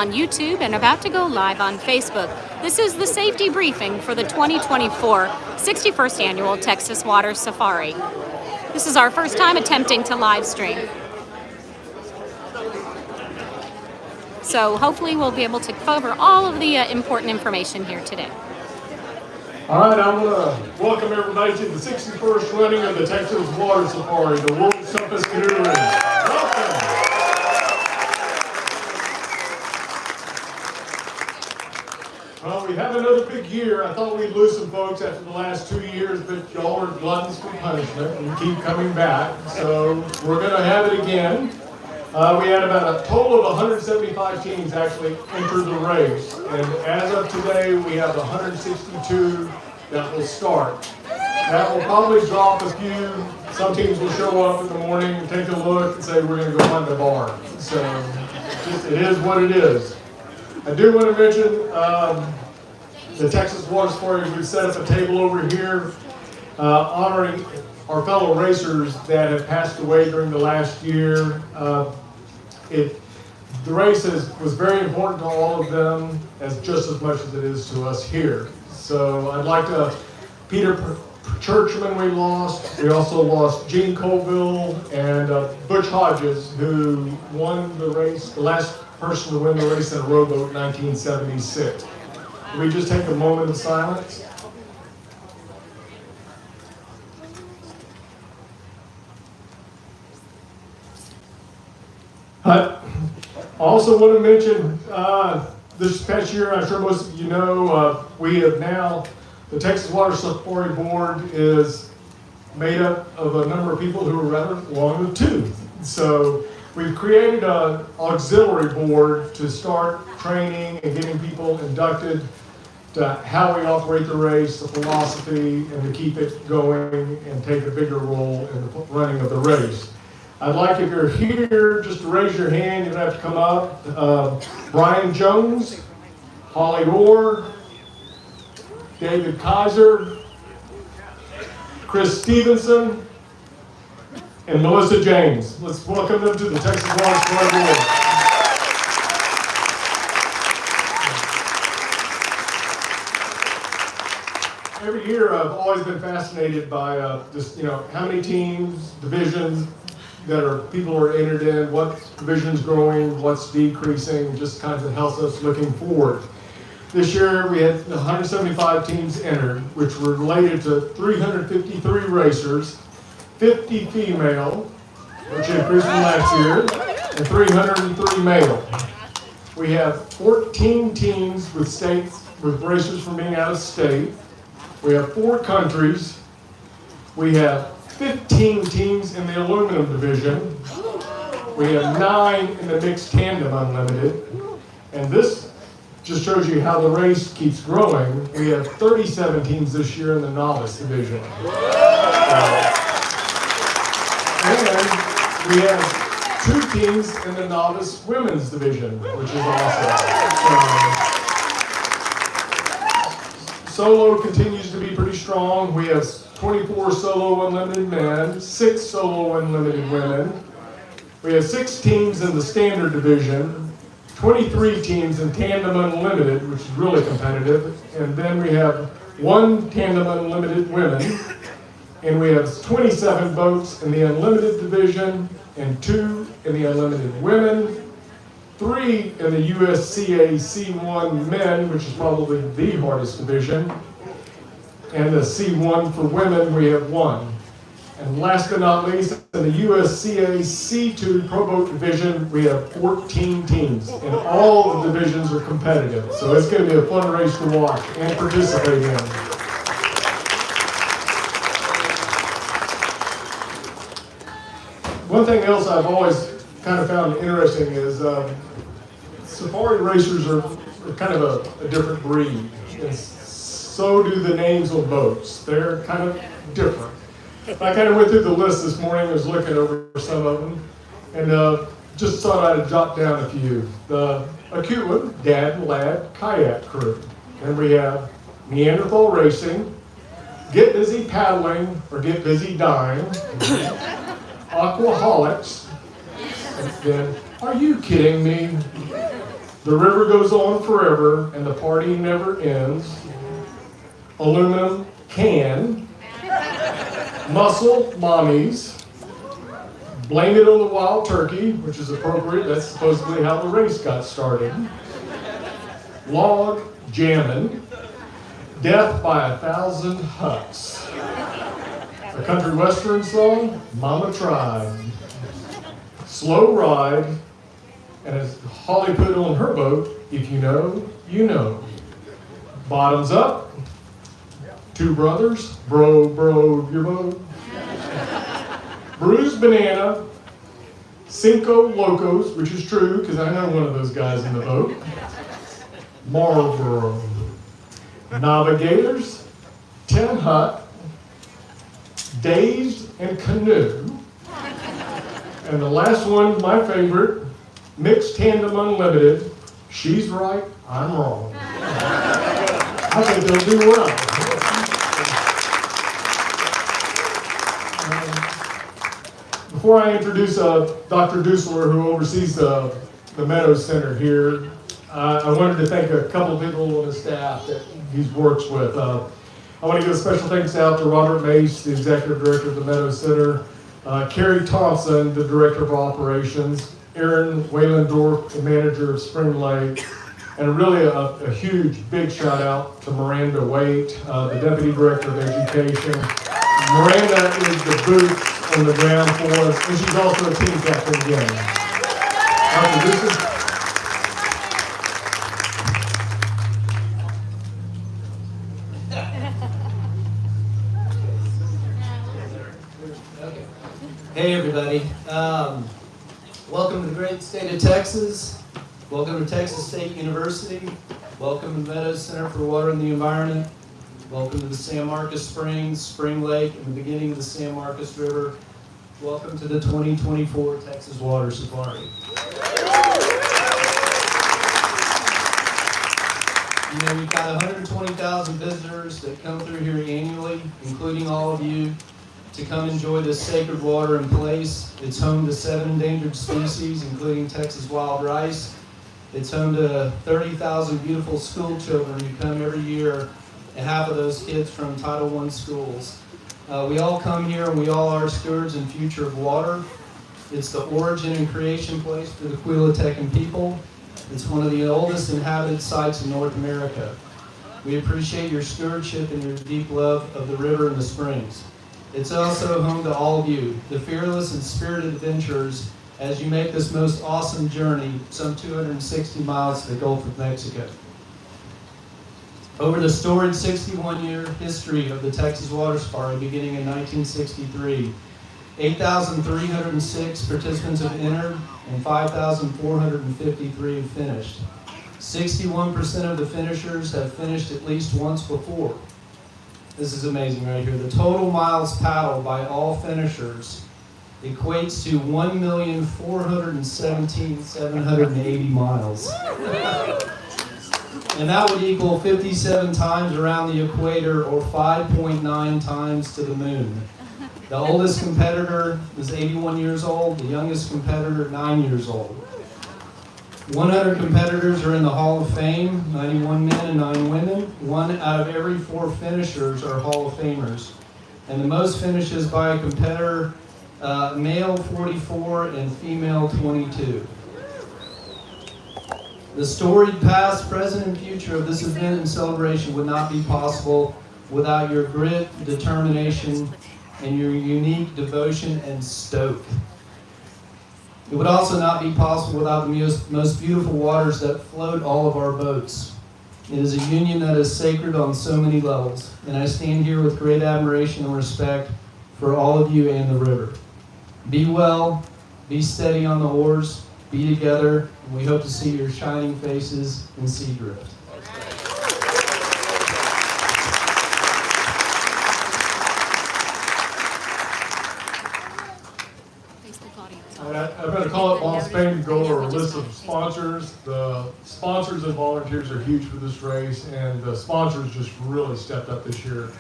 on YouTube and about to go live on Facebook. This is the safety briefing for the 2024 61st Annual Texas Water Safari. This is our first time attempting to live stream. So hopefully we'll be able to cover all of the important information here today. All right, I want to welcome everybody to the 61st running of the Texas Water Safari, the world's toughest canoe race. Welcome. Well, we have another big year. I thought we'd lose some folks after the last 2 years, but y'all are gluttons for punishment and keep coming back. So we're going to have it again. We had about a total of 175 teams actually enter the race. And as of today, we have 162 that will start. That will probably drop a few. Some teams will show up in the morning and take a look and say, we're going to go find the barn. So it is what it is. I do want to mention the Texas Water Safari. We've set up a table over here honoring our fellow racers that have passed away during the last year. The race was very important to all of them, just as much as it is to us here. So I'd like to, Peter Churchman we lost. We also lost Gene Colville and Butch Hodges, who won the race, the last person to win the race in a rowboat in 1976. Can we just take a moment of silence? I also want to mention this past year, I'm sure most of you know, we have now, the Texas Water Safari Board is made up of a number of people who are rather long in the tooth. So we've created an auxiliary board to start training and getting people inducted to how we operate the race, the philosophy, and to keep it going and take a bigger role in the running of the race. I'd like, if you're here, just to raise your hand. You don't have to come up. Brian Jones, Holly Orr, David Kaiser, Chris Stevenson, and Melissa James. Let's welcome them to the Texas Water Safari Board. Every year, I've always been fascinated by just how many teams, divisions people are entered in, what division's growing, what's decreasing, just kind of helps us looking forward. This year we had 175 teams entered, which were related to 353 racers, 50 female, which increased from last year, and 303 male. We have 14 teams with racers from being out of state. We have 4 countries. We have 15 teams in the aluminum division. We have 9 in the mixed tandem unlimited. And this just shows you how the race keeps growing. We have 37 teams this year in the novice division. And we have 2 teams in the novice women's division, which is awesome. Solo continues to be pretty strong. We have 24 solo unlimited men, 6 solo unlimited women. We have 6 teams in the standard division, 23 teams in tandem unlimited, which is really competitive. And then we have 1 tandem unlimited women. And we have 27 boats in the unlimited division and 2 in the unlimited women, 3 in the USCA C1 men, which is probably the hardest division. And the C1 for women, we have 1. And last but not least, in the USCA C2 Pro Boat division, we have 14 teams. And all the divisions are competitive. So it's going to be a fun race to watch and participate in. One thing else I've always kind of found interesting is safari racers are kind of a different breed. So do the names on boats. They're kind of different. I kind of went through the list this morning. I was looking over some of them, and just thought I'd jot down a few. A cute one, Dad and Lad Kayak Crew. And we have Neanderthal Racing, Get Busy Paddling, or Get Busy Dying, Aquaholics, and then Are You Kidding Me? The river goes on forever and the party never ends. Aluminum can. Muscle mommies. Blame it on the wild turkey, which is appropriate. That's supposedly how the race got started. Log jamming. Death by 1,000 huts. A country western song, Mama Tried. Slow ride, and as Holly put on her boat, if you know, you know. Bottoms up. Two brothers, bro, your boat. Bruised banana. Cinco locos, which is true, because I know one of those guys in the boat. Marlboro. Navigators, tin hut, dazed and canoe, and the last one, my favorite, mixed tandem unlimited. She's right, I'm wrong. I think they'll do well. Before I introduce Dr. Dusler, who oversees the Meadows Center here, I wanted to thank a couple of people on the staff that he works with. I want to give a special thanks out to Robert Mace, the Executive Director of the Meadows Center, Carrie Thompson, the Director of Operations, Aaron Whalendorf, the Manager of Spring Lake, and really a huge, big shout out to Miranda Waite, the Deputy Director of Education. Miranda is the boots on the ground for us, and she's also a team captain again. Hey everybody, welcome to the great state of Texas, welcome to Texas State University, welcome to the Meadows Center for Water and the Environment, welcome to the San Marcos Springs, Spring Lake, and the beginning of the San Marcos River, welcome to the 2024 Texas Water Safari. You know, we've got 120,000 visitors that come through here annually, including all of you, to come enjoy this sacred water and place. It's home to 7 endangered species, including Texas wild rice. It's home to 30,000 beautiful school children who come every year, and half of those kids from Title I schools. We all come here and we all are stewards and future of water. It's the origin and creation place for the Quilatecan people. It's one of the oldest inhabited sites in North America. We appreciate your stewardship and your deep love of the river and the springs. It's also home to all of you, the fearless and spirited adventurers, as you make this most awesome journey, some 260 miles to the Gulf of Mexico. Over the storied 61-year history of the Texas Water Safari, beginning in 1963, 8,306 participants have entered and 5,453 have finished. 61% of the finishers have finished at least once before. This is amazing right here. The total miles paddled by all finishers equates to 1,417,780 miles. And that would equal 57 times around the equator or 5.9 times to the moon. The oldest competitor is 81 years old, the youngest competitor 9 years old. 100 competitors are in the Hall of Fame, 91 men and 9 women. 1 out of every 4 finishers are Hall of Famers. And the most finishes by a competitor, male 44 and female 22. The storied past, present, and future of this event and celebration would not be possible without your grit, determination, and your unique devotion and stoke. It would also not be possible without the most beautiful waters that float all of our boats. It is a union that is sacred on so many levels, and I stand here with great admiration and respect for all of you and the river. Be well, be steady on the oars, be together, and we hope to see your shining faces in Seadrift. I'm going to call it Long Spain to go over a list of sponsors. The sponsors and volunteers are huge for this race, and the sponsors just really stepped up this year.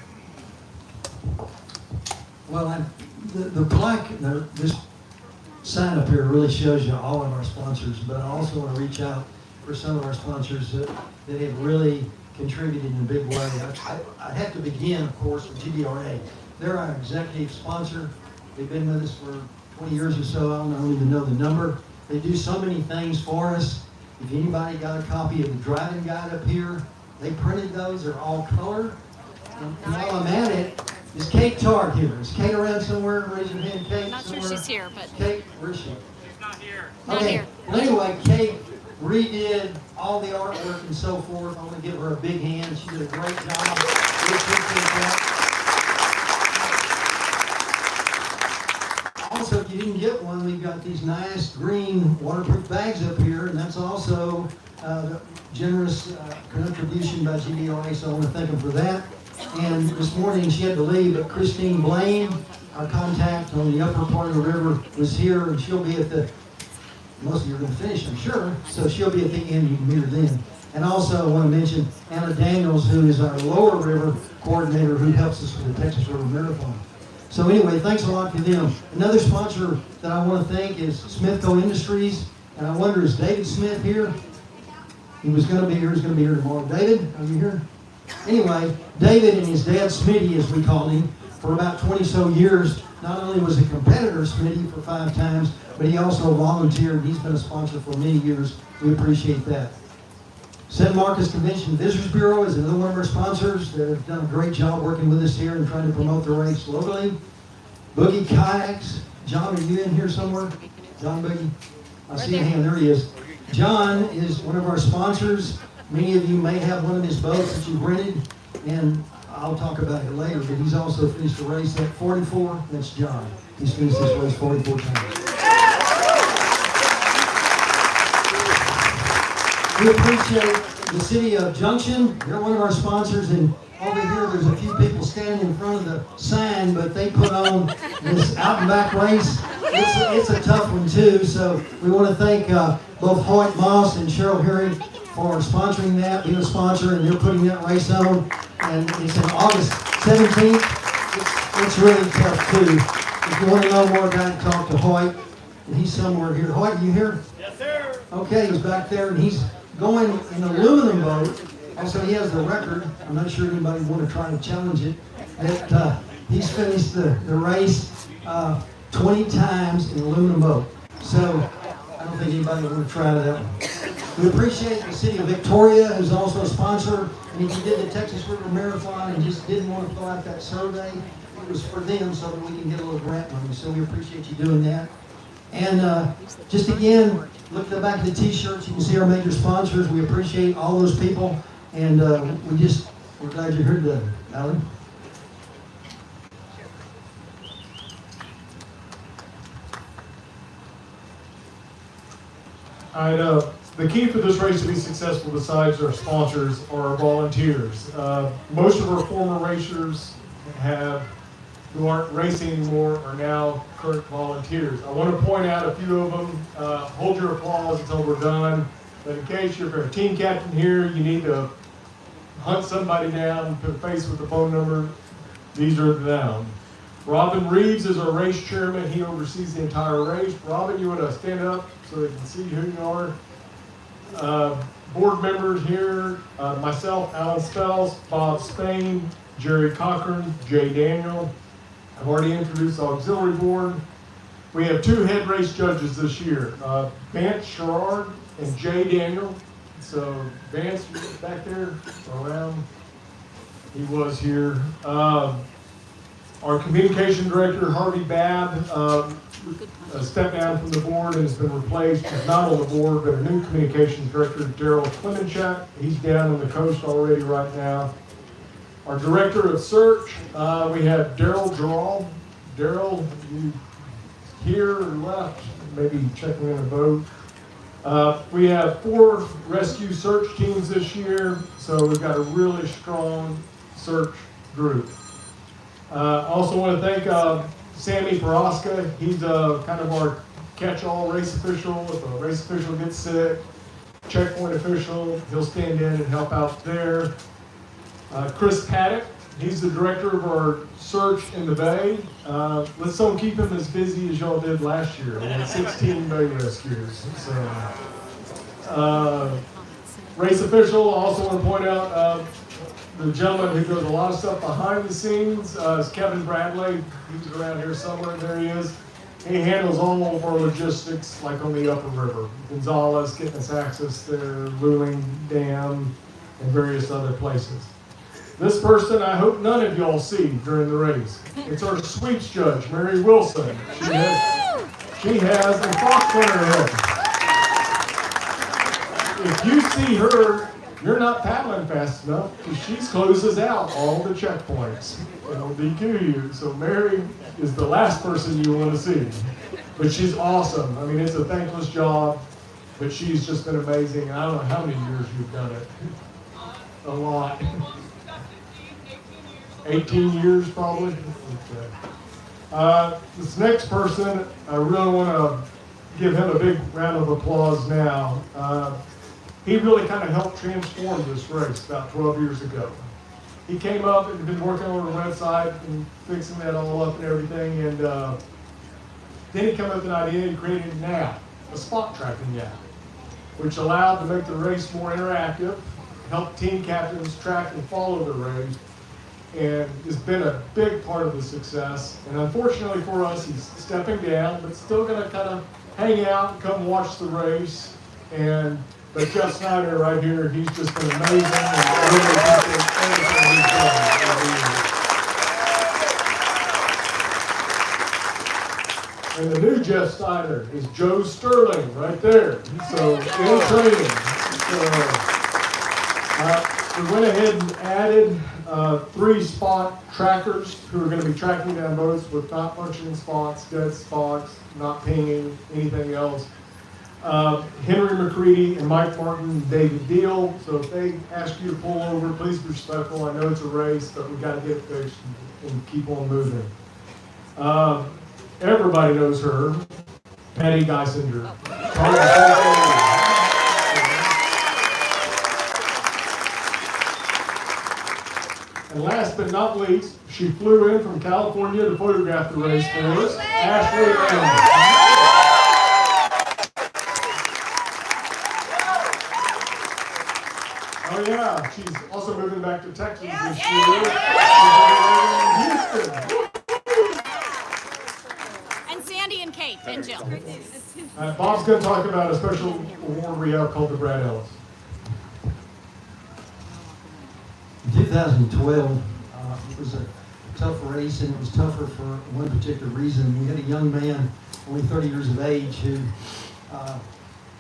Well, the plaque, this sign up here really shows you all of our sponsors, but I also want to reach out for some of our sponsors that have really contributed in a big way. I'd have to begin, of course, with GBRA. They're our executive sponsor. They've been with us for 20 years or so. I don't even know the number. They do so many things for us. If anybody got a copy of the driving guide up here, they printed those. They're all colored. And while I'm at it, is Kate Tart here? Is Kate around somewhere? Raise your hand, Kate. I'm not sure she's here, but Kate, where is she? She's not here. Not Okay. here. Well, anyway, Kate redid all the artwork and so forth. I want to give her a big hand. She did a great job. We appreciate that. Also, if you didn't get one, we've got these nice green waterproof bags up here, and that's also generous contribution by GBRA, so I want to thank them for that. And this morning she had to leave, but Christine Blaine, our contact on the upper part of the river, was here, and she'll be at the, most of you are going to finish, I'm sure, so she'll be at the end, you can meet her then. And also I want to mention Anna Daniels, who is our lower river coordinator, who helps us with the Texas River Marathon. So anyway, thanks a lot to them. Another sponsor that I want to thank is Smithco Industries, and I wonder, is David Smith here? He was going to be here, he's going to be here tomorrow. David, are you here? Anyway, David and his dad, Smitty, as we called him, for about 20 so years, not only was a competitor, Smitty, for 5 times, but he also volunteered. He's been a sponsor for many years. We appreciate that. San Marcos Convention Visitors Bureau is another one of our sponsors that have done a great job working with us here and trying to promote the race locally. Boogie Kayaks. John, are you in here somewhere? John Boogie? I see a hand. There he is. John is one of our sponsors. Many of you may have one of his boats that you've rented, and I'll talk about it later, but he's also finished the race at 44. That's John. He's finished this race 44 times. We appreciate the city of Junction. They're one of our sponsors, and over here there's a few people standing in front of the sign, but they put on this out and back race. It's a tough one too, so we want to thank both Hoyt Moss and Cheryl Herring for sponsoring that, being a sponsor, and they're putting that race on. And it's on August 17th. It's really tough too. If you want to know more about it, talk to Hoyt. And he's somewhere here. Hoyt, are you here? Yes, sir. Okay, he's back there, and he's going in an aluminum boat. Also, he has the record. I'm not sure anybody want to try to challenge it. That he's finished the race 20 times in an aluminum boat. So I don't think anybody want to try that one. We appreciate the city of Victoria, who's also a sponsor. And if you did the Texas River Marathon and just didn't want to fill out that survey, it was for them so that we can get a little grant money. So we appreciate you doing that. And just again, look at the back of the t-shirts. You can see our major sponsors. We appreciate all those people. And we're glad you're here today. Alan? I know. The key for this race to be successful, besides our sponsors, are our volunteers. Most of our former racers who aren't racing anymore are now current volunteers. I want to point out a few of them. Hold your applause until we're done. But in case you're a team captain here, you need to hunt somebody down, put a face with the phone number. These are them. Robin Reeves is our race chairman. He oversees the entire race. Robin, you want to stand up so they can see who you are? Board members here, myself, Alan Spells, Bob Spain, Jerry Cochran, Jay Daniel. I've already introduced the auxiliary board. We have 2 head race judges this year, Vance Sherrard and Jay Daniel. So Vance back there around, he was here. Our communication director, Harvey Babb, stepped down from the board and has been replaced. He's not on the board, but a new communications director, Daryl Clemenchuk. He's down on the coast already right now. Our director of search, we have Daryl Gerald. Daryl, you here or left? Maybe checking in a boat. We have 4 rescue search teams this year, so we've got a really strong search group. Also want to thank Sammy Paraska. He's kind of our catch-all race official. If a race official gets sick, checkpoint official, he'll stand in and help out there. Chris Paddock, he's the director of our search in the Bay. Let's don't keep him as busy as y'all did last year. We had 16 bay rescues. So, Race official, also want to point out the gentleman who does a lot of stuff behind the scenes is Kevin Bradley. He's around here somewhere. There he is. He handles all of our logistics, like on the upper river. Gonzales, getting us access there, Luling Dam, and various other places. This person, I hope none of y'all see during the race. It's our sweeps judge, Mary Wilson. She has a fox on her head. If you see her, you're not paddling fast enough because she closes out all the checkpoints. It'll DQ you. So Mary is the last person you want to see. But she's awesome. I mean, it's a thankless job, but she's just been amazing. And I don't know how many years you've done it. A lot. 18 years probably. Okay. This next person, I really want to give him a big round of applause now. He really kind of helped transform this race about 12 years ago. He came up and been working on the website and fixing that all up and everything, and then he came up with an idea and created an app, a spot tracking app, which allowed to make the race more interactive, help team captains track and follow the race, and has been a big part of the success. And unfortunately for us, he's stepping down, but still going to kind of hang out and come watch the race. But Jeff Snyder right here, he's just been amazing, and I really appreciate everything he's done. And the new Jeff Snyder is Joe Sterling right there. So in training. We went ahead and added 3 spot trackers who are going to be tracking down boats with not functioning spots, dead spots, not pinging, anything else. Henry McCready and Mike Martin and David Deal. So if they ask you to pull over, please be respectful. I know it's a race, but we got to get it fixed and keep on moving. Everybody knows her, Patty Geisinger. And last but not least, she flew in from California to photograph the race for us, Ashley Lamb. Oh yeah, she's also moving back to Texas this year. She's in Houston. And Sandy and Kate and Jill. Bob's going to talk about a special award we have called the Brad Ellis. In 2012, it was a tough race, and it was tougher for one particular reason. We had a young man, only 30 years of age, who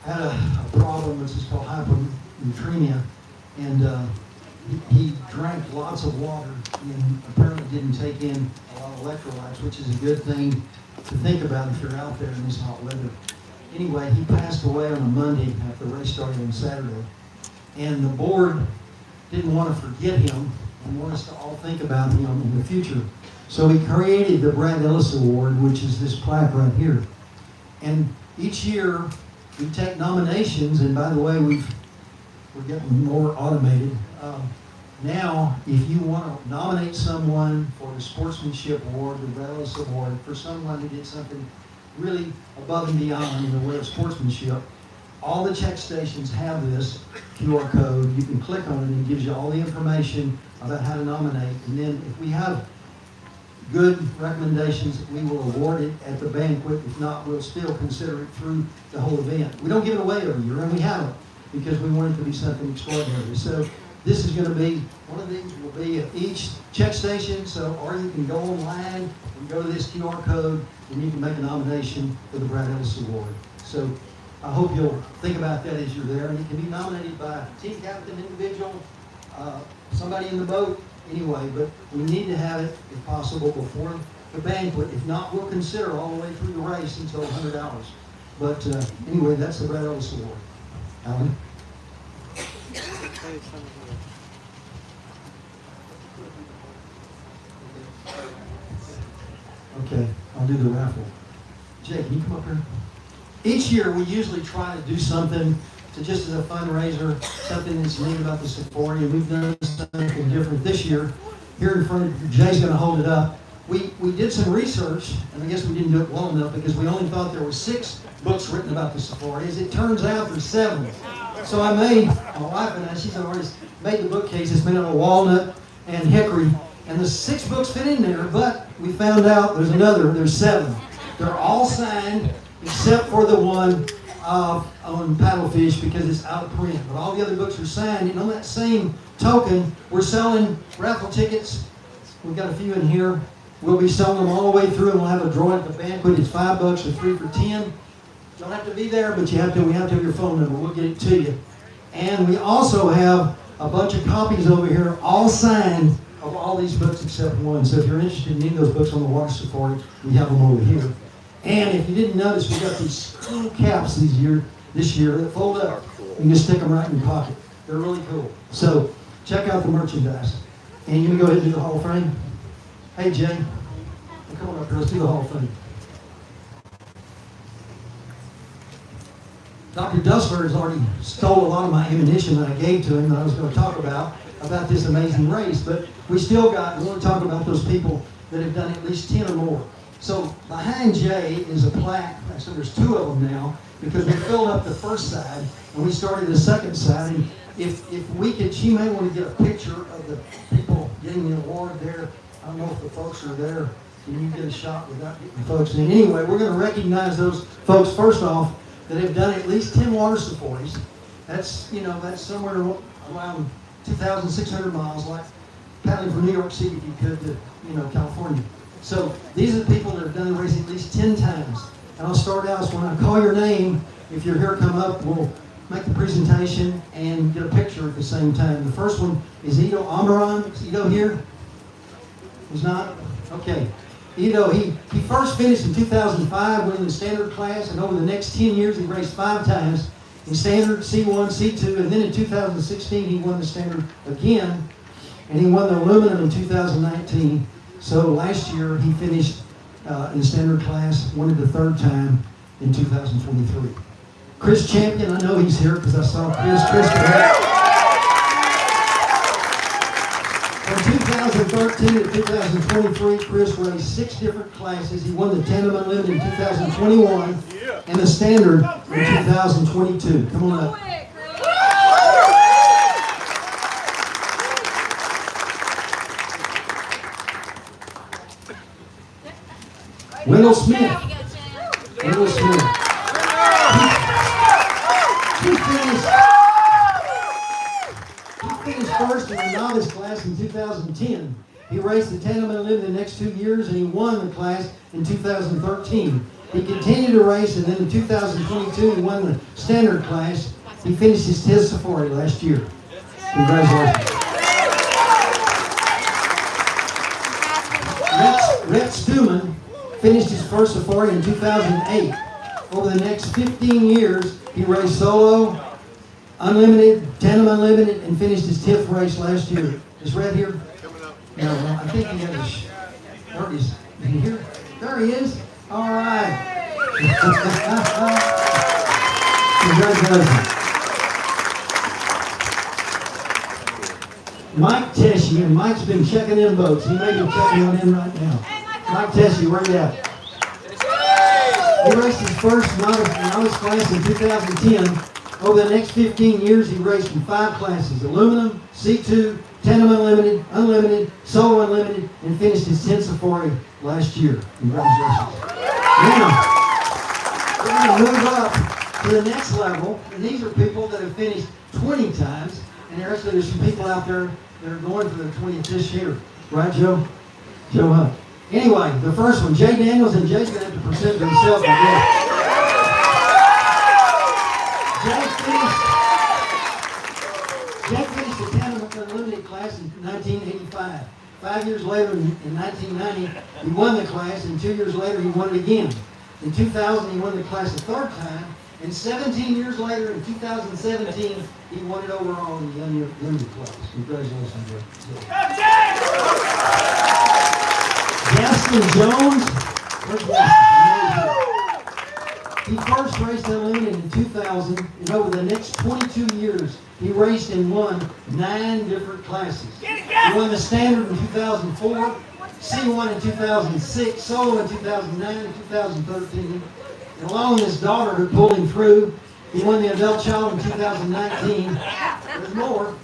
had a problem, which is called hyponatremia, and he drank lots of water and apparently didn't take in a lot of electrolytes, which is a good thing to think about if you're out there in this hot weather. Anyway, he passed away on a Monday after the race started on Saturday, and the board didn't want to forget him and want us to all think about him in the future. So he created the Brad Ellis Award, which is this plaque right here. And each year we take nominations, and by the way, we're getting more automated. Now, if you want to nominate someone for the Sportsmanship Award, the Brad Ellis Award, for someone who did something really above and beyond in the way of sportsmanship, all the check stations have this QR code. You can click on it and it gives you all the information about how to nominate. And then if we have good recommendations, we will award it at the banquet. If not, we'll still consider it through the whole event. We don't give it away every year, and we haven't, because we want it to be something extraordinary. So this is going to be, one of these will be at each check station, or you can go online and go to this QR code and you can make a nomination for the Brad Ellis Award. So I hope you'll think about that as you're there, and it can be nominated by a team captain, individual, somebody in the boat, anyway, but we need to have it, if possible, before the banquet. If not, we'll consider all the way through the race until $100. But anyway, that's the Brad Ellis Award. Alan? Okay, I'll do the raffle. Jay, can you come up here? Each year, we usually try to do something to just as a fundraiser, something that's neat about the safari, and we've done something different this year. Here in front of you, Jay's going to hold it up. we did some research, and I guess we didn't do it well enough because we only thought there were 6 books written about the safari. As it turns out, there's 7. So I made, my wife and I, she's an artist, made the bookcase. It's made out of walnut and hickory, and the 6 books fit in there, but we found out there's 7. They're all signed except for the one on paddlefish because it's out of print. But all the other books are signed, and on that same token, we're selling raffle tickets. We've got a few in here. We'll be selling them all the way through, and we'll have a drawing at the banquet. It's $5 or 3 for 10. You don't have to be there, but we have to have your phone number. We'll get it to you. And we also have a bunch of copies over here, all signed, of all these books except one. So if you're interested in any of those books on the water safari, we have them over here. And if you didn't notice, we got these cool caps this year that fold up. You can just stick them right in your pocket. They're really cool. So check out the merchandise. And you can go ahead and do the Hall of Fame. Hey, Jay. Come on up here. Let's do the Hall of Fame. Dr. Dustler has already stole a lot of my ammunition that I gave to him that I was going to talk about this amazing race. But we want to talk about those people that have done at least 10 or more. So behind Jay is a plaque. So there's 2 of them now because we filled up the first side and we started the second side. And if we could, she may want to get a picture of the people getting the award there. I don't know if the folks are there. Can you get a shot without getting the folks in? Anyway, we're going to recognize those folks first off that have done at least 10 water safaris. That's somewhere around 2,600 miles, like paddling from New York City if you could to California. So these are the people that have done the race at least 10 times. And I'll start out, so when I call your name, if you're here, come up, we'll make the presentation and get a picture at the same time. The first one is Ido Amaran. Is Ido here? He's not? Okay. Ido, he first finished in 2005 winning the standard class, and over the next 10 years he raced 5 times in standard, C1, C2, and then in 2016 he won the standard again, and he won the aluminum in 2019. So last year he finished in the standard class, won it the 3rd time in 2023. Chris Champion, I know he's here because I saw Chris. From 2013 to 2023, Chris raced 6 different classes. He won the Tandem Unlimited in 2021 and the Standard in 2022. Come on up. Wendell Smith. Wendell Smith. He finished first in the novice class in 2010. He raced the Tandem Unlimited the next 2 years, and he won the class in 2013. He continued to race, and then in 2022 he won the standard class. He finished his 10th safari last year. Congratulations. Rex Stuman finished his first safari in 2008. Over the next 15 years, he raced solo, unlimited, Tandem Unlimited, and finished his 10th race last year. Is Red here? No, well, I think he has there he is. Is he here? There he is. All right. Congratulations. Mike Tessie, and Mike's been checking in boats. He may be checking one in right now. Mike Tessie, where you at? He raced his first novice class in 2010. Over the next 15 years, he raced in 5 classes: aluminum, C2, Tandem Unlimited, Unlimited, Solo Unlimited, and finished his 10th safari last year. Congratulations. Now, we're going to move up to the next level, and these are people that have finished 20 times, and there's some people out there that are going for their 20th this year. Right, Joe? Joe Hunt. Anyway, the first one, Jay Daniels, and Jay's going to have to present himself, I guess. Jay finished the Tandem Unlimited class in 1985. 5 years later, in 1990, he won the class, and 2 years later, he won it again. In 2000, he won the class a 3rd time, and 17 years later, in 2017, he won it overall in the Unlimited class. Congratulations, Jay. Gaston Jones. Where's Gaston? He first raced Unlimited in 2000, and over the next 22 years, He raced and won 9 different classes. He won the standard in 2004, C1 in 2006, solo in 2009 and 2013. And along with his daughter who pulled him through, he won the adult child in 2019. There's more.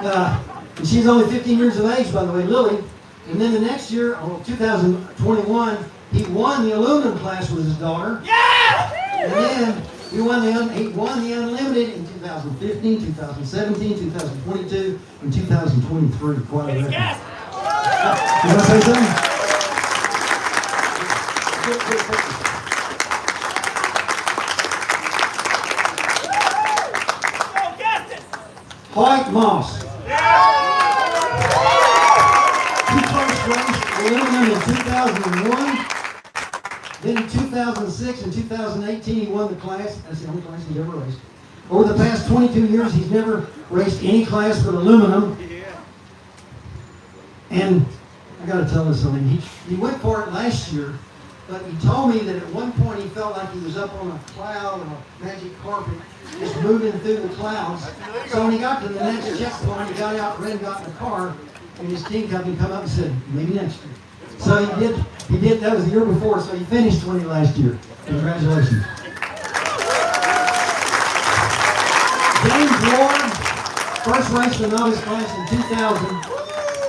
And she's only 15 years of age, by the way, Lily. And then the next year, 2021, he won the aluminum class with his daughter. And then he won the unlimited in 2015, 2017, 2022, and 2023. Quite a record. You want to say something? White Moss. He first raced aluminum in 2001. Then in 2006 and 2018, he won the class. That's the only class he's ever raced. Over the past 22 years, he's never raced any class but aluminum. And I got to tell you something. He went for it last year, but he told me that at one point he felt like he was up on a cloud, on a magic carpet, just moving through the clouds. So when he got to the next checkpoint, he got out, Ren got in the car, and his team company come up and said, maybe next year. So he did, that was the year before, so he finished 20 last year. Congratulations. James Ward, first raced the novice class in 2000.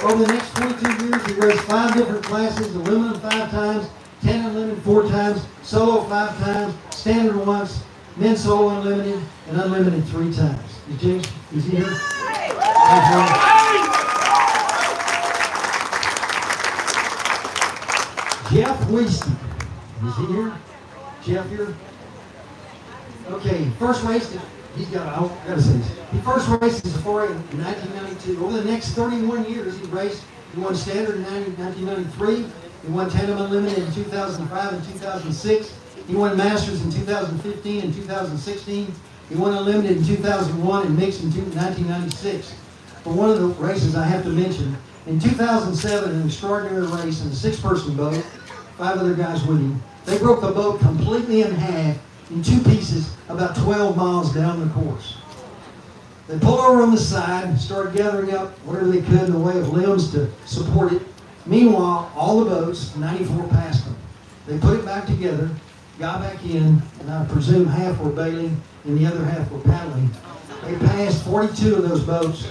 Over the next 22 years, he raced 5 different classes, aluminum 5 times, 10 unlimited 4 times, solo 5 times, standard once, men solo unlimited, and unlimited 3 times. Is James, is he here? Jeff Weaston. Is he here? Jeff here? Okay, first race, I gotta say this. He first raced in Safari in 1992. Over the next 31 years, he raced. He won standard in 1993. He won Tandem Unlimited in 2005 and 2006. He won Masters in 2015 and 2016. He won Unlimited in 2001 and Mixed in 1996. But one of the races I have to mention, in 2007, an extraordinary race in a 6-person boat, 5 other guys with him. They broke the boat completely in half, in 2 pieces, about 12 miles down the course. They pulled over on the side and started gathering up whatever they could in the way of limbs to support it. Meanwhile, all the boats, 94 passed them. They put it back together, got back in, and I presume half were bailing and the other half were paddling. They passed 42 of those boats.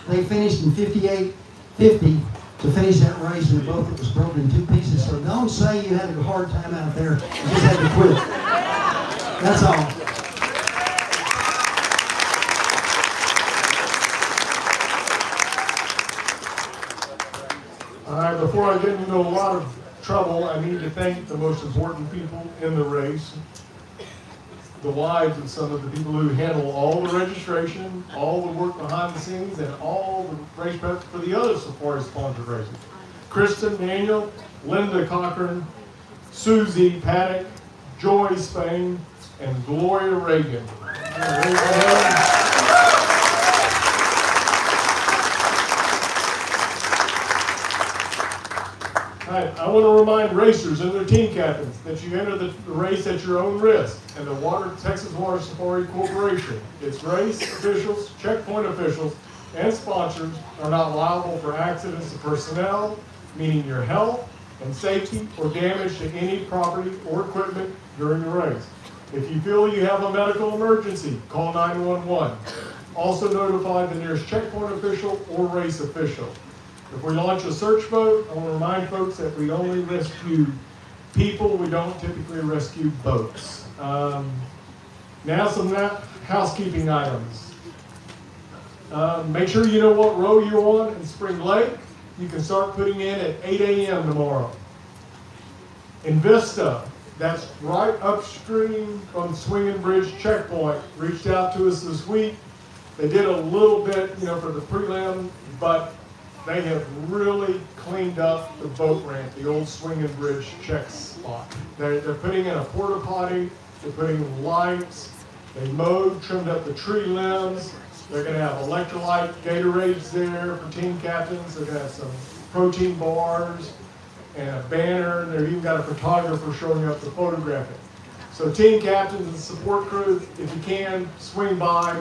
They finished in 58.50 to finish that race in a boat that was broken in 2 pieces. So don't say you had a hard time out there. You just had to quit. That's all. All right, before I get into a lot of trouble, I need to thank the most important people in the race, the wives of some of the people who handle all the registration, all the work behind the scenes, and all the race prep for the other Safari sponsored races. Kristen Daniel, Linda Cochran, Susie Paddock, Joy Spain, and Gloria Reagan. I want to remind racers and their team captains that you enter the race at your own risk, and the Texas Water Safari Corporation, its race officials, checkpoint officials, and sponsors are not liable for accidents of personnel, meaning your health and safety or damage to any property or equipment during the race. If you feel you have a medical emergency, call 911. Also notify the nearest checkpoint official or race official. If we launch a search boat, I want to remind folks that we only rescue people. We don't typically rescue boats. Now some housekeeping items. Make sure you know what row you're on in Spring Lake. You can start putting in at 8 a.m. tomorrow. In Vista, that's right upstream from Swinging Bridge Checkpoint, reached out to us this week. They did a little bit, for the prelim, but they have really cleaned up the boat ramp, the old Swinging Bridge check spot. They're putting in a porta potty, they're putting in lights, they mowed, trimmed up the tree limbs. They're going to have electrolyte Gatorades there for team captains. They're going to have some protein bars and a banner. And they've even got a photographer showing up to photograph it. So team captains and support crew, if you can, swing by.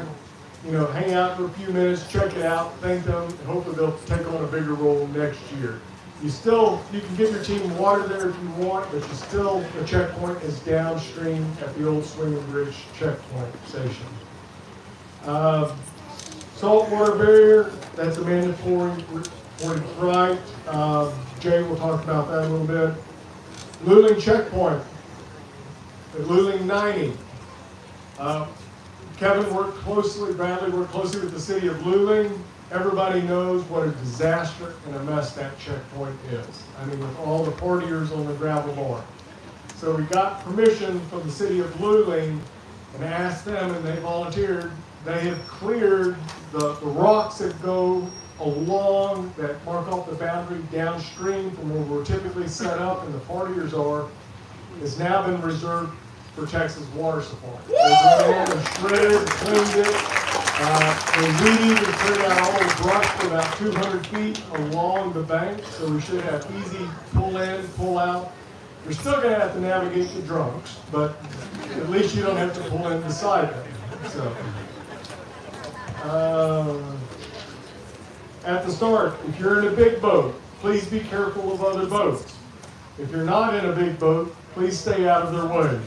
hang out for a few minutes, check it out, thank them, and hopefully they'll take on a bigger role next year. You can give your team water there if you want, but the checkpoint is downstream at the old Swinging Bridge checkpoint station. Saltwater barrier, that's a mandatory right. Jay will talk about that a little bit. Luling checkpoint at Luling 90. Bradley worked closely with the city of Luling. Everybody knows what a disaster and a mess that checkpoint is. I mean, with all the partiers on the gravel bar. So we got permission from the city of Luling and asked them, and they volunteered. They have cleared the rocks that go along, that mark off the boundary downstream from where we're typically set up and the partiers are, has now been reserved for Texas water supply. They went in and shredded, cleaned it. They weeded and cleared out all the brush for about 200 feet along the bank, so we should have easy pull in, pull out. You're still going to have to navigate the drunks, but at least you don't have to pull in beside them. So, at the start, if you're in a big boat, please be careful of other boats. If you're not in a big boat, please stay out of their way.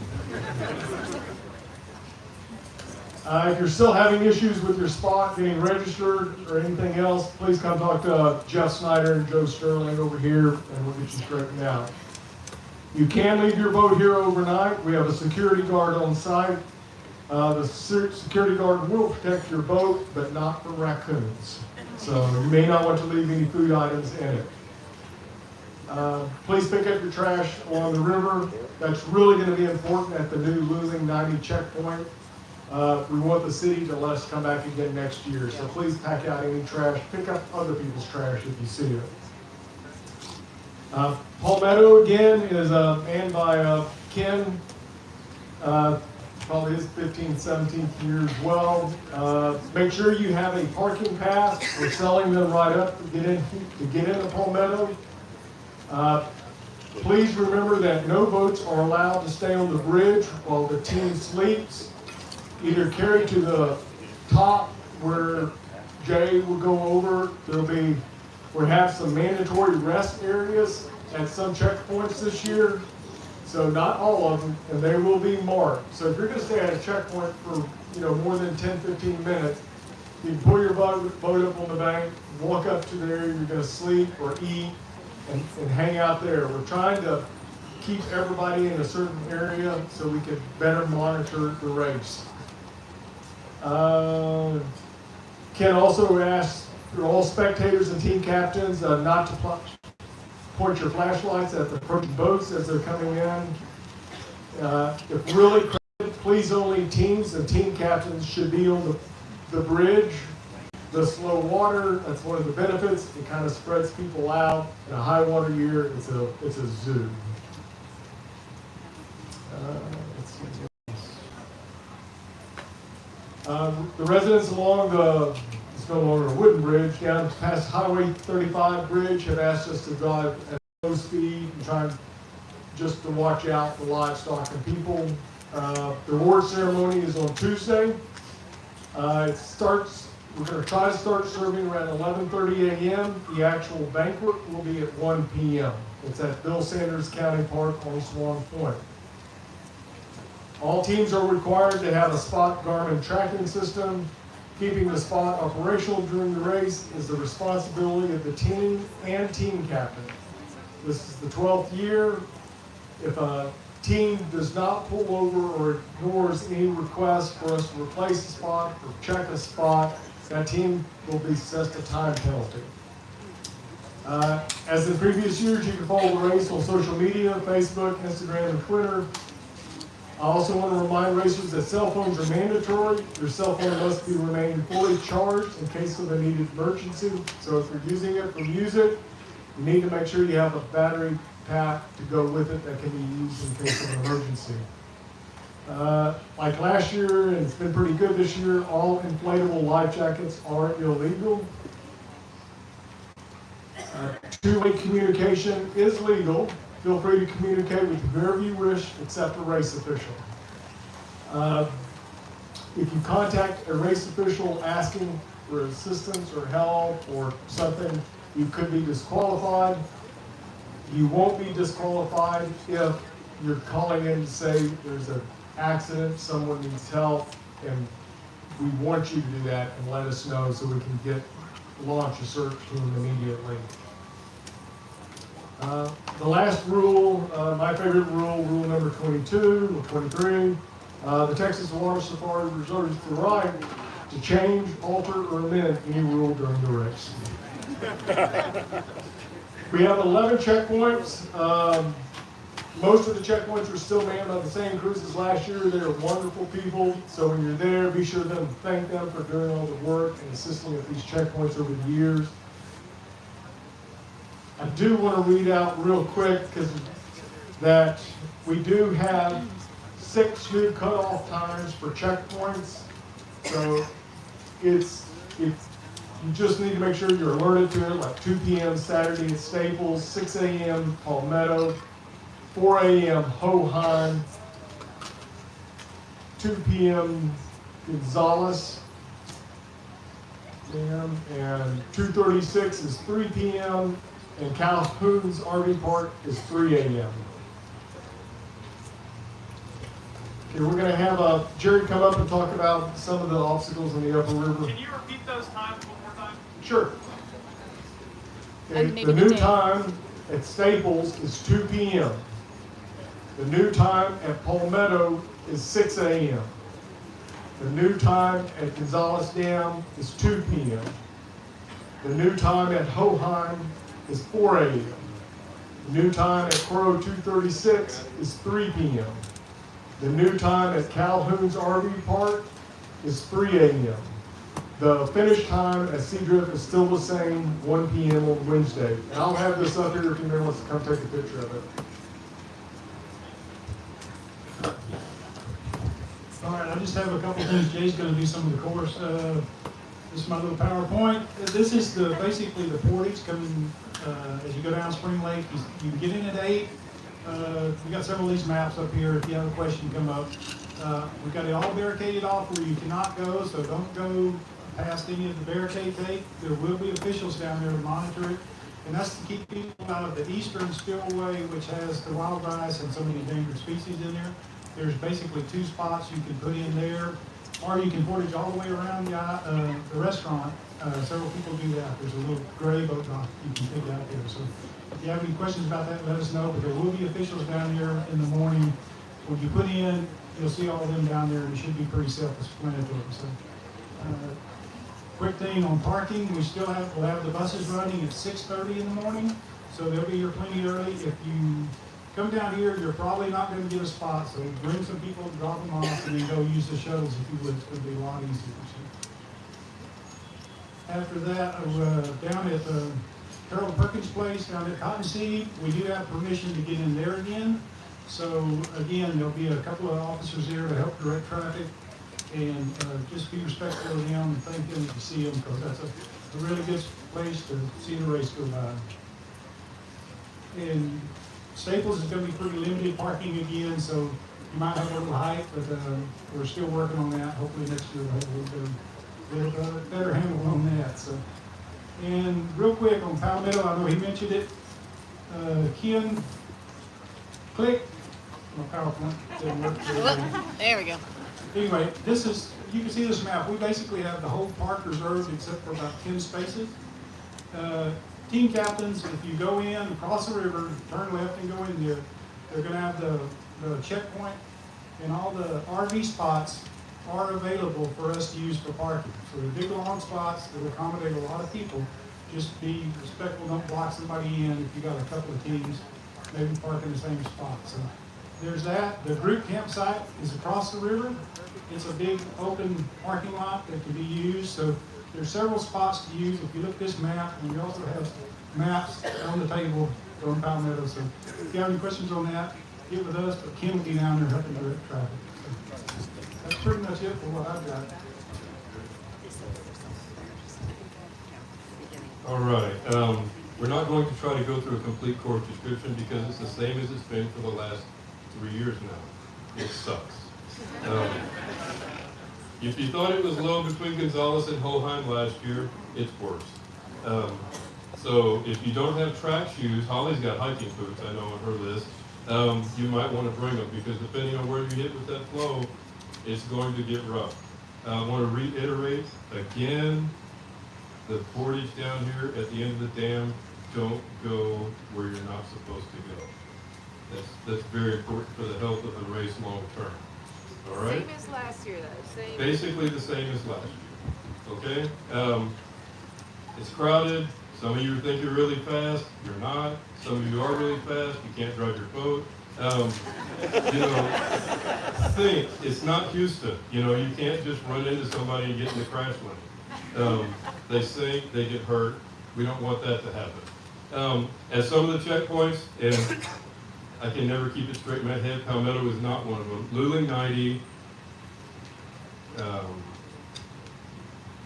If you're still having issues with your spot getting registered or anything else, please come talk to Jeff Snyder and Joe Sterling over here, and we'll get you straightened out. You can leave your boat here overnight. We have a security guard on site. The security guard will protect your boat, but not from raccoons. So you may not want to leave any food items in it. Please pick up your trash along the river. That's really going to be important at the new Luling 90 checkpoint. We want the city to let us come back again next year. So please pack out any trash. Pick up other people's trash if you see it. Palmetto again is manned by Ken. Probably his 15th, 17th year as well. Make sure you have a parking pass. We're selling them right up to get into Palmetto. Please remember that no boats are allowed to stay on the bridge while the team sleeps. Either carry to the top where Jay will go over. We'll have some mandatory rest areas at some checkpoints this year. So not all of them, and they will be marked. So if you're going to stay at a checkpoint for more than 10, 15 minutes, you can pull your boat up on the bank, walk up to the area you're going to sleep or eat, and hang out there. We're trying to keep everybody in a certain area so we can better monitor the race. Ken also asked for all spectators and team captains not to point your flashlights at the approaching boats as they're coming in. If really crowded, please only teams and team captains should be on the bridge. The slow water, that's one of the benefits. It kind of spreads people out. In a high water year, it's a zoo. Let's see. The residents along it's no longer a wooden bridge, down past Highway 35 bridge have asked us to drive at low speed and try just to watch out for livestock and people. The award ceremony is on Tuesday. We're going to try to start serving around 11:30 a.m. The actual banquet will be at 1 p.m. It's at Bill Sanders County Park on Swan Point. All teams are required to have a spot Garmin tracking system. Keeping the spot operational during the race is the responsibility of the team and team captain. This is the 12th year. If a team does not pull over or ignores any request for us to replace a spot or check a spot, that team will be assessed a time penalty. As in previous years, you can follow the race on social media, Facebook, Instagram, and Twitter. I also want to remind racers that cell phones are mandatory. Your cell phone must be remain fully charged in case of a needed emergency. So if you're using it for music, you need to make sure you have a battery pack to go with it that can be used in case of an emergency. Like last year, and it's been pretty good this year, all inflatable life jackets are illegal. Two-way communication is legal. Feel free to communicate with whoever you wish except a race official. if you contact a race official asking for assistance or help or something, you could be disqualified. You won't be disqualified if you're calling in to say there's an accident, someone needs help, and we want you to do that and let us know so we can launch a search team immediately. The last rule, my favorite rule, rule number 22 or 23, the Texas Water Safari reserves the right to change, alter, or amend any rule during the race. We have 11 checkpoints. Most of the checkpoints are still manned by the same crews as last year. They are wonderful people. So when you're there, be sure to thank them for doing all the work and assisting at these checkpoints over the years. I do want to read out real quick because that we do have 6 new cutoff times for checkpoints. So you just need to make sure you're alerted to it, like 2 p.m. Saturday at Staples, 6 a.m. Palmetto, 4 a.m. Hoheim, 2 p.m. Gonzales, and 2:36 is 3 p.m. and Calhoun's RV Park is 3 a.m. Okay, we're going to have Jared come up and talk about some of the obstacles in the upper river. Can you repeat those times one more time? Sure. Okay, And maybe the new the day. time at Staples is 2 p.m. The new time at Palmetto is 6 a.m. The new time at Gonzales Dam is 2 p.m. The new time at Hoheim is 4 a.m. The new time at Crow 236 is 3 p.m. The new time at Calhoun's RV Park is 3 a.m. The finish time at Seadrift is still the same, 1 p.m. on Wednesday. And I'll have this up here if anybody wants to come take a picture of it. All right, I just have a couple things. Jay's going to do some of the course. This is my little PowerPoint. This is basically the portage coming as you go down Spring Lake. You get in at 8. We got several of these maps up here. If you have a question, come up. We've got it all barricaded off where you cannot go, so don't go past any of the barricade tape. There will be officials down there to monitor it. And that's to keep people out of the eastern spillway, which has the wild rice and some of the endangered species in there. There's basically 2 spots you can put in there, or you can portage all the way around the restaurant. Several people do that. There's a little gray boat dock you can take out there. So if you have any questions about that, let us know. But there will be officials down there in the morning. When you put in, you'll see all of them down there, and it should be pretty self-explanatory. So, quick thing on parking, we'll have the buses running at 6:30 in the morning, so they'll be here plenty early. If you come down here, you're probably not going to get a spot, so bring some people, drop them off, and then go use the shuttles if you would. It's going to be a lot easier. So. After that, down at Harold Perkins' place, down at Cottonseed, we do have permission to get in there again. So again, there'll be a couple of officers there to help direct traffic, and just be respectful of them and thank them if you see them, because that's a really good place to see the race go by. And Staples is going to be pretty limited parking again, so you might have a little height, but we're still working on that. Hopefully next year we'll have a little better handle on that. So, and real quick on Palmetto, I know he mentioned it. Ken, click. My PowerPoint didn't work very well. There we go. Anyway, you can see this map. We basically have the whole park reserved except for about 10 spaces. Team captains, if you go in, cross the river, turn left and go in there, they're going to have the checkpoint, and all the RV spots are available for us to use for parking. So they're big long spots that accommodate a lot of people. Just be respectful, don't block somebody in if you got a couple of teams, maybe park in the same spot. So there's that. The group campsite is across the river. It's a big open parking lot that can be used. So there's several spots to use. If you look at this map, and we also have maps on the table from Palmetto. So if you have any questions on that, get with us. But Ken will be down there helping direct traffic. So that's pretty much it for what I've got. All right. We're not going to try to go through a complete course description because it's the same as it's been for the last 3 years now. It sucks. If you thought it was low between Gonzales and Hoheim last year, it's worse. So if you don't have track shoes, Holly's got hiking boots, I know on her list, you might want to bring them because depending on where you hit with that flow, it's going to get rough. I want to reiterate again, the portage down here at the end of the dam, don't go where you're not supposed to go. That's very important for the health of the race long term. All right? Same as last year, though. Same. Basically the same as last year. Okay? It's crowded. Some of you think you're really fast. You're not. Some of you are really fast. You can't drive your boat. You know, think it's not Houston. You know, you can't just run into somebody and get in the crash lane. They sink, they get hurt. We don't want that to happen. At some of the checkpoints, and I can never keep it straight in my head, Palmetto is not one of them. Luling 90,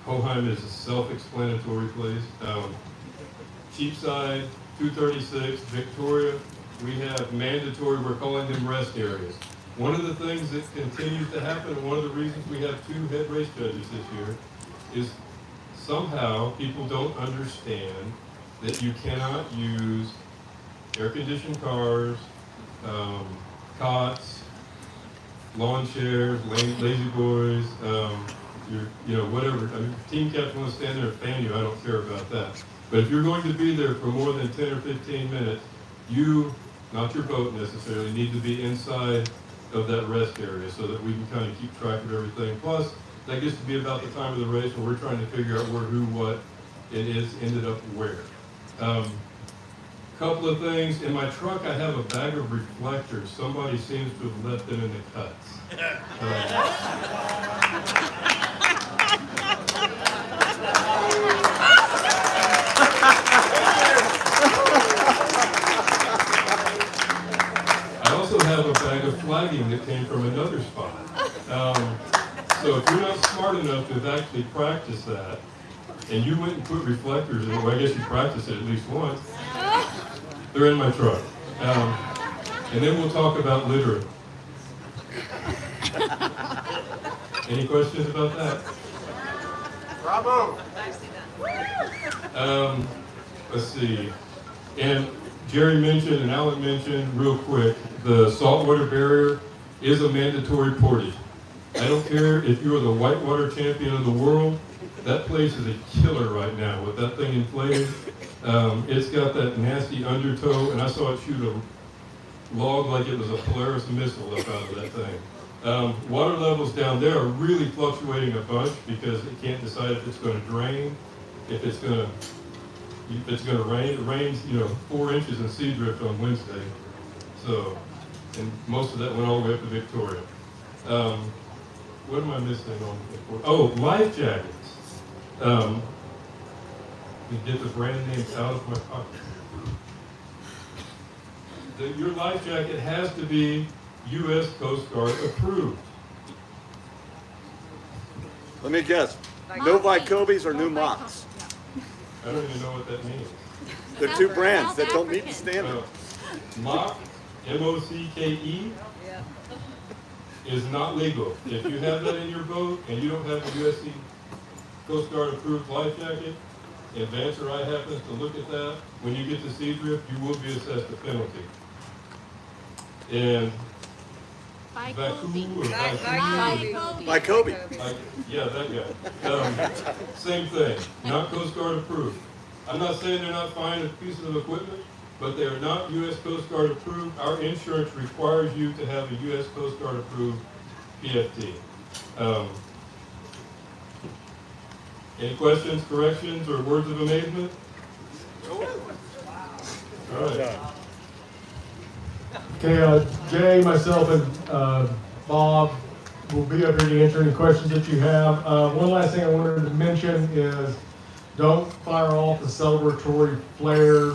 Hoheim is a self-explanatory place. Cheapside, 236, Victoria, we have mandatory, we're calling them rest areas. One of the things that continues to happen, and one of the reasons we have 2 head race judges this year, is somehow people don't understand that you cannot use air-conditioned cars, cots, lawn chairs, lazy boys, you know, whatever. I mean, team captain wants to stand there and fan you, I don't care about that. But if you're going to be there for more than 10 or 15 minutes, you, not your boat necessarily, need to be inside of that rest area so that we can kind of keep track of everything. Plus, that gets to be about the time of the race when we're trying to figure out where, who, what it is, ended up where. Couple of things. In my truck, I have a bag of reflectors. Somebody seems to have left them in the cuts. I also have a bag of flagging that came from another spot. So if you're not smart enough to have actually practiced that, and you went and put reflectors in, well, I guess you practiced it at least once, they're in my truck. And then we'll talk about littering. Any questions about that? Bravo! Let's see. And Jerry mentioned and Alan mentioned real quick, the saltwater barrier is a mandatory portage. I don't care if you're the whitewater champion of the world, that place is a killer right now with that thing inflated. It's got that nasty undertow, and I saw it shoot a log like it was a Polaris missile up out of that thing. Water levels down there are really fluctuating a bunch because it can't decide if it's going to drain, if it's going to rain. It rains, 4 inches in sea drift on Wednesday. So, and most of that went all the way up to Victoria. What am I missing on? Oh, life jackets. Let me get the brand names out of my pocket. Your life jacket has to be U.S. Coast Guard approved. Let me guess. No Vicobes or new Mocks. I don't even know what that means. They're 2 brands that don't meet the standard. Mock, M-O-C-K-E, is not legal. If you have that in your boat and you don't have a U.S. Coast Guard approved life jacket, and Vance or I happens to look at that, when you get to sea drift, you will be assessed a penalty. And Vacu or Vicobie. yeah, that guy. Same thing, not Coast Guard approved. I'm not saying they're not fine pieces of equipment, but they are not U.S. Coast Guard approved. Our insurance requires you to have a U.S. Coast Guard approved PFT. Any questions, corrections, or words of amazement? All right. Okay, Jay, myself, and Bob will be up here to answer any questions that you have. One last thing I wanted to mention is don't fire off the celebratory flare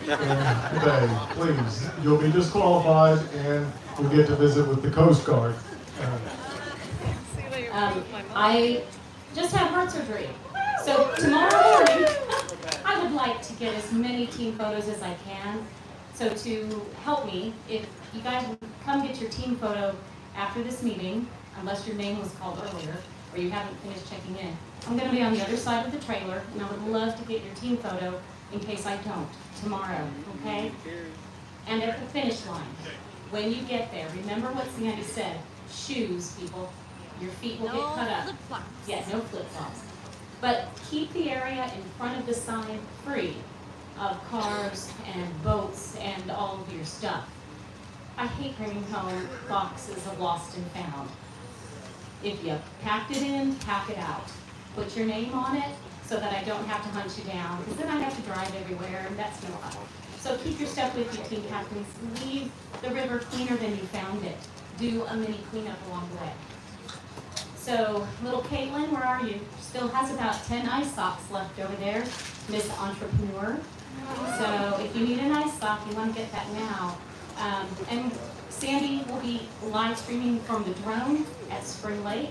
today, please. You'll be disqualified and you'll get to visit with the Coast Guard. I just had heart surgery. So tomorrow morning, I would like to get as many team photos as I can. So to help me, if you guys would come get your team photo after this meeting, unless your name was called earlier, or you haven't finished checking in, I'm going to be on the other side of the trailer, and I would love to get your team photo in case I don't tomorrow, okay? And at the finish line, when you get there, remember what Sandy said, shoes, people. Your feet will get cut up. flip-flops. Yeah, no flip-flops. But keep the area in front of the sign free of cars and boats and all of your stuff. I hate bringing home boxes of lost and found. If you packed it in, pack it out. Put your name on it so that I don't have to hunt you down, because then I have to drive everywhere, and that's no fun. So keep your stuff with you, team captains. Leave the river cleaner than you found it. Do a mini cleanup along the way. So, little Caitlin, where are you? Still has about 10 ice socks left over there, Miss Entrepreneur. So if you need an ice sock, you want to get that now. And Sandy will be live streaming from the drone at Spring Lake.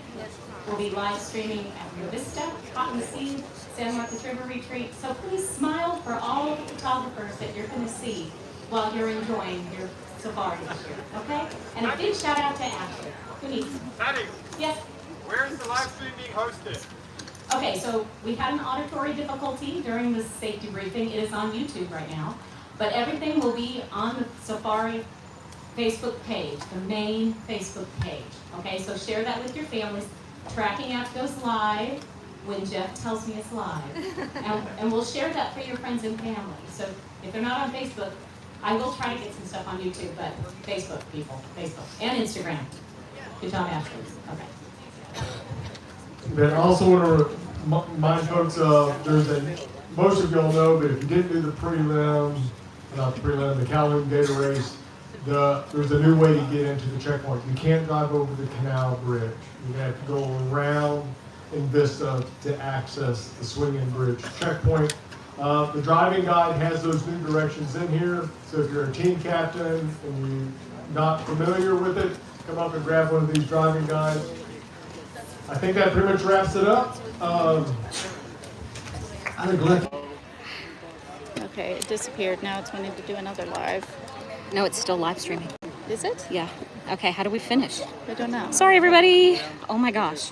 We'll be live streaming at Rio Vista, Cotton Seed, San Marcos River Retreat. So please smile for all of the photographers that you're going to see while you're enjoying your safari this year, okay? And a big shout out to Ashley. Who needs? Patty, Yes? where's the live stream being hosted? Okay, so we had an auditory difficulty during the safety briefing. It is on YouTube right now. But everything will be on the Safari Facebook page, the main Facebook page. Okay, so share that with your families. Tracking app goes live when Jeff tells me it's live. And we'll share that for your friends and family. So if they're not on Facebook, I will try to get some stuff on YouTube, but Facebook, people, Facebook. And Instagram. Good job, Ashley. Okay. Then I also want to remind folks, most of y'all know, but if you didn't do the prelim, not the prelim, the Calhoun Gator Race, there's a new way to get into the checkpoint. You can't drive over the canal bridge. You have to go around in Vista to access the swinging bridge checkpoint. The driving guide has those new directions in here, so if you're a team captain and you're not familiar with it, come up and grab one of these driving guides. I think that pretty much wraps it up. I neglected. Okay, it disappeared. Now it's wanting to do another live. No, it's still live streaming. Is it? Yeah. Okay, how do we finish? I don't know. Sorry, everybody. Oh my gosh. Is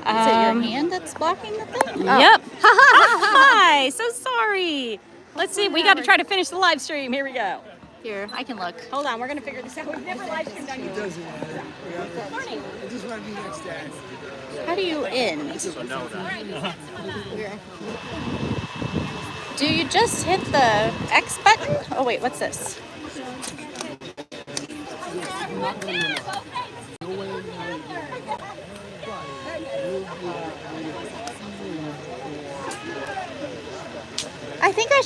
it your hand that's blocking the thing? Yep. Hi. So sorry. Let's see. We got to try to finish the live stream. Here we go. Here, I can look. Hold on. We're going to figure this out. We've never live streamed on YouTube. Morning. How do you end? Do you just hit the X button? Oh wait, what's this? I think I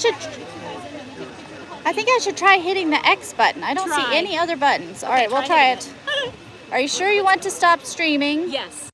should try hitting the X button. I don't see any other buttons. All right, we'll try it. Are you sure you want to stop streaming? Yes.